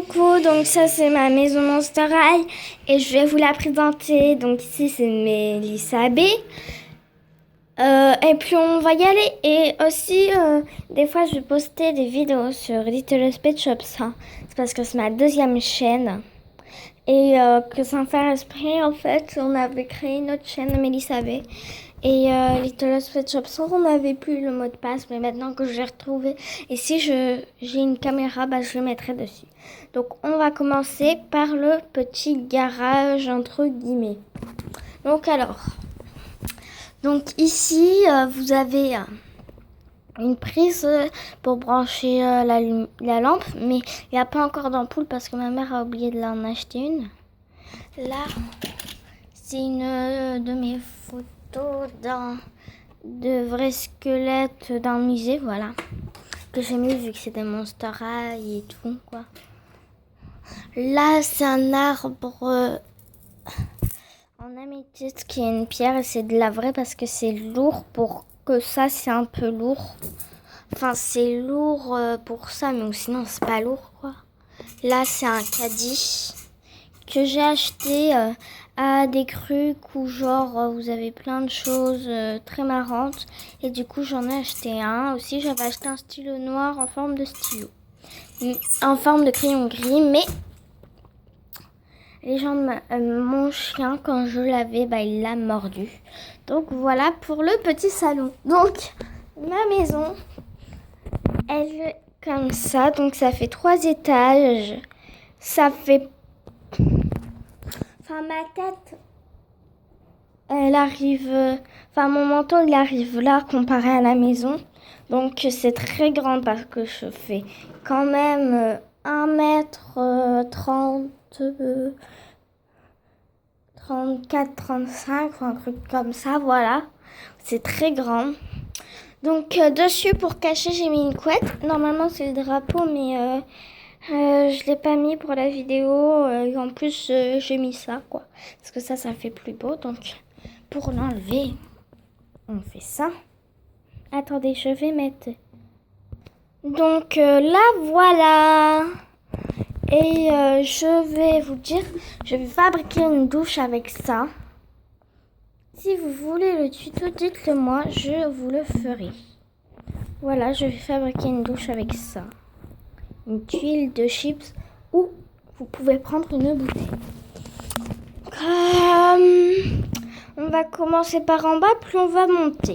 Coucou, donc ça c'est ma maison Monster High et je vais vous la présenter. Donc ici c'est Mélissa B. Et puis on va y aller. Et aussi des fois je vais poster des vidéos sur Little Pet Shop. Ça c'est parce que c'est ma deuxième chaîne. Et que sans faire esprit en fait on avait créé une autre chaîne Mélissa B. Et Little Pet Shop Store, on n'avait plus le mot de passe, mais maintenant que je l'ai retrouvé, et si j'ai une caméra, je le mettrai dessus. Donc on va commencer par le petit garage entre guillemets. Donc ici vous avez une prise pour brancher la lampe, mais il n'y a pas encore d'ampoule parce que ma mère a oublié de l'en acheter une. Là, c'est une de mes photos de vrais squelettes dans le musée, voilà, que j'ai mis vu que c'était Monster High et tout, quoi. Là, c'est un arbre en améthyste qui est une pierre et c'est de la vraie parce que c'est lourd pour que ça, c'est un peu lourd. Enfin, c'est lourd pour ça, mais sinon, c'est pas lourd, quoi. Là, c'est un caddie que j'ai acheté à des trucs où genre vous avez plein de choses très marrantes et du coup j'en ai acheté un. Aussi j'avais acheté un stylo noir en forme de stylo, en forme de crayon gris, mais les gens mon chien quand je l'avais il l'a mordu. Donc voilà pour le petit salon. Donc ma maison elle est comme ça, donc ça fait 3 étages, ça fait ma tête, elle arrive, mon menton, il arrive là comparé à la maison. Donc, c'est très grand parce que je fais quand même 1m30, 34, 35, un truc comme ça, voilà. C'est très grand. Donc, dessus, pour cacher, j'ai mis une couette. Normalement, c'est le drapeau, mais je l'ai pas mis pour la vidéo. Et en plus, j'ai mis ça, quoi. Parce que ça fait plus beau. Donc, pour l'enlever, on fait ça. Attendez, je vais mettre. Donc, là, voilà. Et je vais vous dire, je vais fabriquer une douche avec ça. Si vous voulez le tuto, dites-le moi, je vous le ferai. Voilà, je vais fabriquer une douche avec ça. Une tuile de chips ou vous pouvez prendre une bouteille. On va commencer par en bas, puis on va monter.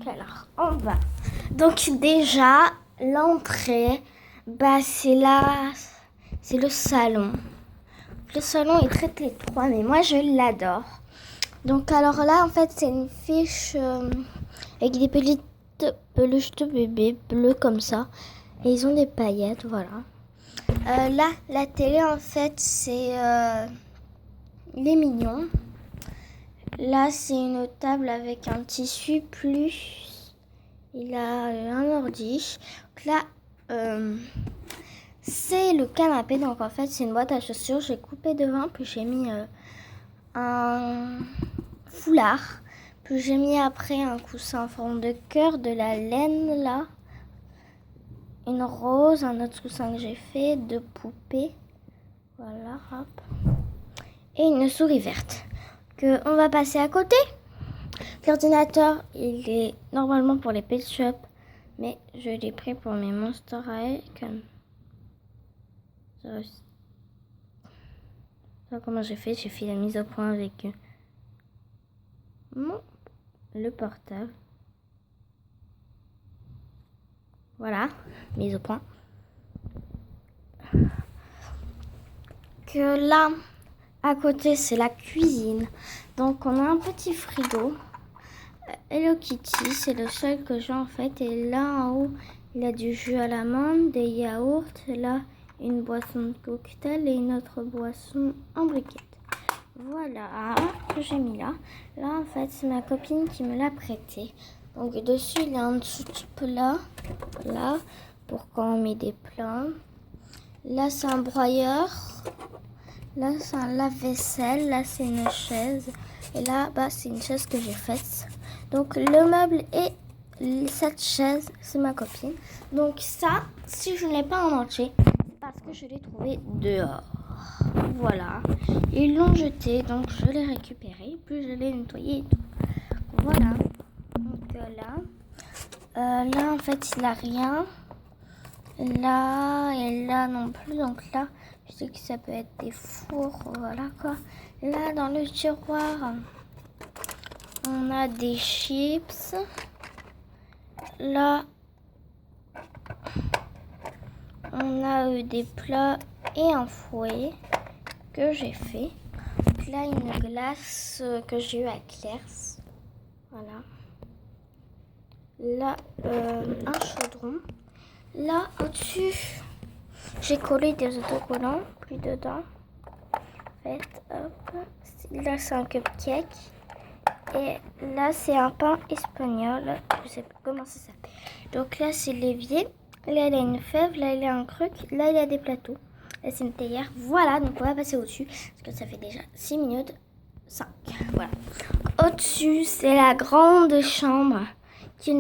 Alors, en bas. Donc déjà, l'entrée, c'est là, c'est le salon. Le salon est très étroit, mais moi je l'adore. Donc alors là, en fait, c'est une fiche avec des petites peluches de bébé bleues comme ça. Et ils ont des paillettes, voilà. Là, la télé, en fait, c'est il est mignon. Là, c'est une table avec un tissu plus. Il a un ordi. Donc là, c'est le canapé. Donc en fait, c'est une boîte à chaussures. J'ai coupé devant, puis j'ai mis un foulard. Puis j'ai mis après un coussin en forme de cœur, de la laine là. Une rose, un autre coussin que j'ai fait, 2 poupées. Voilà, hop. Et une souris verte. On va passer à côté. L'ordinateur, il est normalement pour les pet shops, mais je l'ai pris pour mes Monster High. Ça, comment j'ai fait la mise au point avec le portable. Voilà, mise au point. Que là, à côté, c'est la cuisine. Donc, on a un petit frigo. Hello Kitty, c'est le seul que j'ai en fait. Et là, en haut, il y a du jus à l'amande, des yaourts. Et là, une boisson de cocktail et une autre boisson en briquette. Voilà, que j'ai mis là. Là, en fait, c'est ma copine qui me l'a prêté. Donc, dessus, il y a un dessous de plat. Là, pour quand on met des plats. Là, c'est un broyeur. Là, c'est un lave-vaisselle. Là, c'est une chaise. Et là, c'est une chaise que j'ai faite. Donc, le meuble et cette chaise, c'est ma copine. Donc, ça, si je ne l'ai pas en entier, c'est pas parce que je l'ai trouvé dehors. Voilà. Ils l'ont jeté, donc je l'ai récupéré, puis je l'ai nettoyé et tout. Voilà. Donc là en fait il a rien. Là et là non plus. Donc là, je sais que ça peut être des fours, voilà quoi. Là dans le tiroir, on a des chips. Là, on a des plats et un fouet que j'ai fait. Donc là, une glace que j'ai eue à Claire's. Voilà. Là, un chaudron. Là, au-dessus, j'ai collé des autocollants. Puis dedans, en fait, hop. Là, c'est un cupcake. Et là, c'est un pain espagnol. Je sais pas comment ça s'appelle. Donc là, c'est l'évier. Là, il y a une fève. Là, il y a un truc. Là, il y a des plateaux. Là, c'est une théière. Voilà, donc on va passer au-dessus. Parce que ça fait déjà 6 minutes 5. Voilà. Au-dessus, c'est la grande chambre qui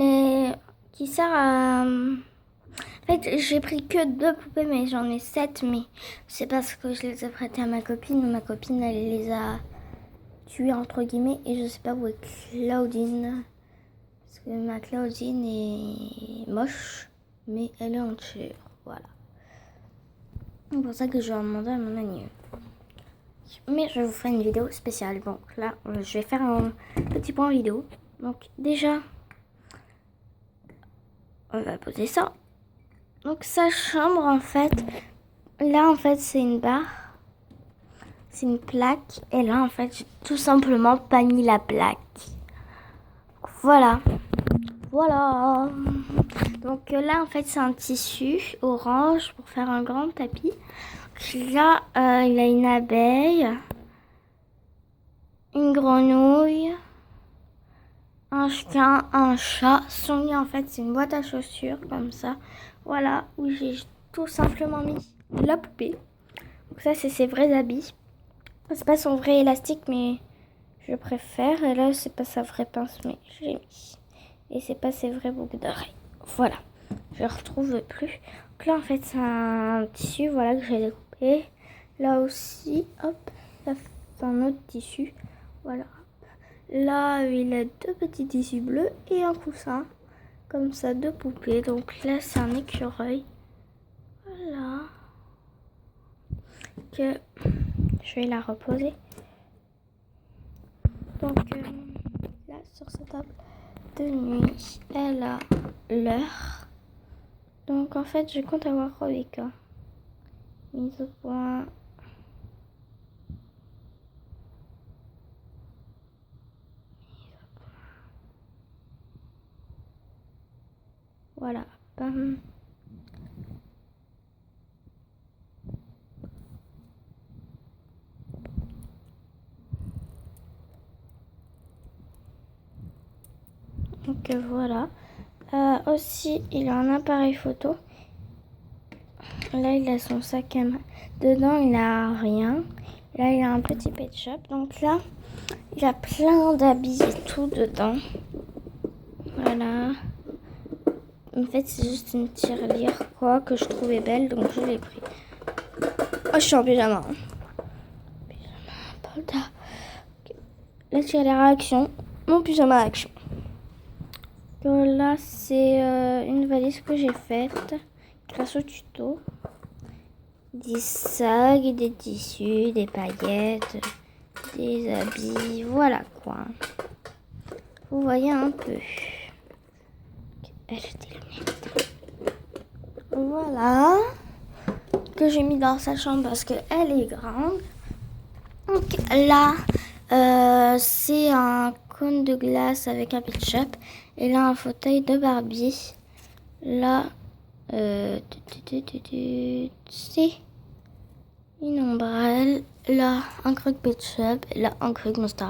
sert à... En fait, j'ai pris que 2 poupées, mais j'en ai 7. Mais c'est parce que je les ai prêtées à ma copine. Ma copine, elle les a tuées, entre guillemets. Et je sais pas où est Claudine. Parce que ma Claudine est moche, mais elle est entière. Voilà. C'est pour ça que je vais en demander à mon ami. Mais je vous ferai une vidéo spéciale. Donc là, je vais faire un petit point vidéo. Donc déjà, on va poser ça. Donc sa chambre, en fait, là, en fait, c'est une barre. C'est une plaque. Et là, en fait, j'ai tout simplement pas mis la plaque. Voilà. Voilà. Donc là, en fait, c'est un tissu orange pour faire un grand tapis. Là, il y a une abeille, une grenouille, un chien, un chat. Son lit, en fait, c'est une boîte à chaussures, comme ça. Voilà, où j'ai tout simplement mis la poupée. Donc ça, c'est ses vrais habits. C'est pas son vrai élastique, mais je préfère. Et là, c'est pas sa vraie pince, mais je l'ai mis. Et c'est pas ses vrais boucles d'oreilles. Voilà, je retrouve plus. Donc là, en fait, c'est un tissu, voilà, que j'ai découpé. Là aussi, hop, là, c'est un autre tissu. Voilà. Là, il a 2 petits tissus bleus et un coussin. Comme ça, 2 poupées. Donc là, c'est un écureuil. Voilà. Que je vais la reposer. Donc là, sur cette table de nuit, elle a l'heure. Donc en fait, je compte avoir Rebecca. Mise au point. Voilà. Bam. Donc voilà. Aussi, il a un appareil photo. Là, il a son sac à main. Dedans, il a rien. Là, il a un petit pet shop. Donc là, il a plein d'habits et tout dedans. Voilà. En fait, c'est juste une tirelire, quoi, que je trouvais belle. Donc, je l'ai pris. Oh, je suis en pyjama. Pyjama, la tirelire à action. Mon pyjama à action. Donc là, c'est une valise que j'ai faite grâce au tuto. Des sacs, des tissus, des paillettes, des habits, voilà quoi. Vous voyez un peu. Voilà. Que j'ai mis dans sa chambre parce qu'elle est grande. Donc là, c'est un cône de glace avec un pet shop. Et là, un fauteuil de Barbie. Là, c'est une ombrelle. Là, un croque pet shop. Là, un croque Monster.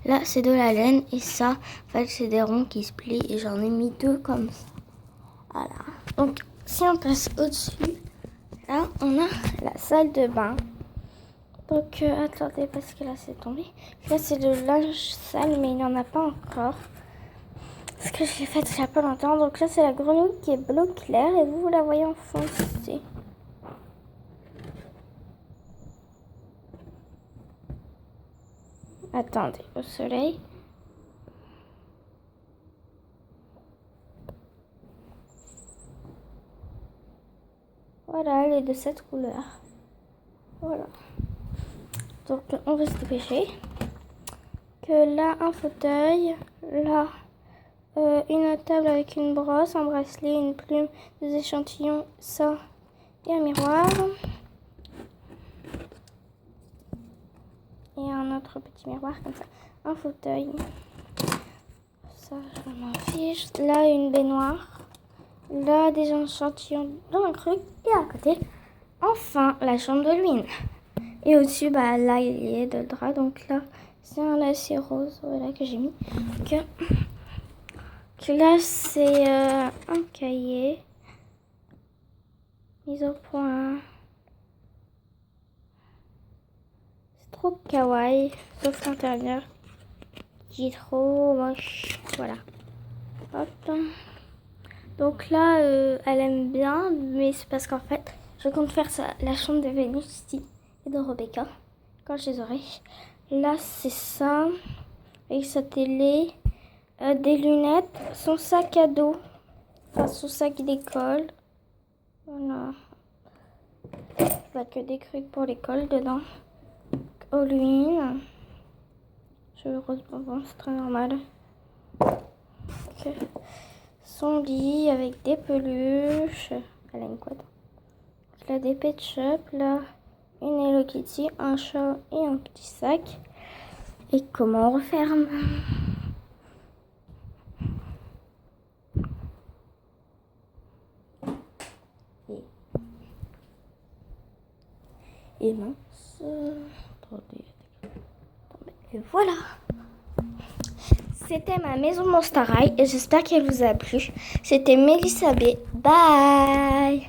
Là, c'est de la laine. Et ça, en fait, c'est des ronds qui se plient. Et j'en ai mis 2 comme ça. Voilà. Donc, si on passe au-dessus, là, on a la salle de bain. Donc, attendez, parce que là, c'est tombé. Là, c'est le linge sale, mais il n'y en a pas encore. Parce que je l'ai fait il y a pas longtemps. Donc là, c'est la grenouille qui est bleu clair. Et vous la voyez en foncé. Attendez, au soleil. Voilà, elle est de cette couleur. Voilà. Donc, on va se dépêcher. Que là, un fauteuil. Là, une table avec une brosse, un bracelet, une plume, des échantillons, ça, et un miroir. Et un autre petit miroir comme ça. Un fauteuil. Ça, je m'en fiche. Là, une baignoire. Là, des échantillons dans un truc. Et à côté, enfin, la chambre de Louine. Et au-dessus, bah, là, il y a de drap. Donc là, c'est un lacet rose, voilà, que j'ai mis. Que là, c'est un cahier. Mise au point. C'est trop kawaii, sauf l'intérieur qui est trop moche. Voilà. Hop. Donc là, elle aime bien, mais c'est parce qu'en fait, je compte faire ça, la chambre de Vénus et de Rebecca quand je les aurai. Là, c'est ça, avec sa télé, des lunettes, son sac à dos, enfin son sac d'école. Voilà. Il n'y a que des trucs pour l'école dedans. Halloween. Je rose bonbon, c'est très normal. Okay. Son lit avec des peluches. Elle a une quoi? Là, des Pet Shop. Là, une Hello Kitty, un chat et un petit sac. Et comment on referme? Et mince. Attendez. Et voilà. C'était ma maison Monsterail et j'espère qu'elle vous a plu. C'était Mélissa B. Bye.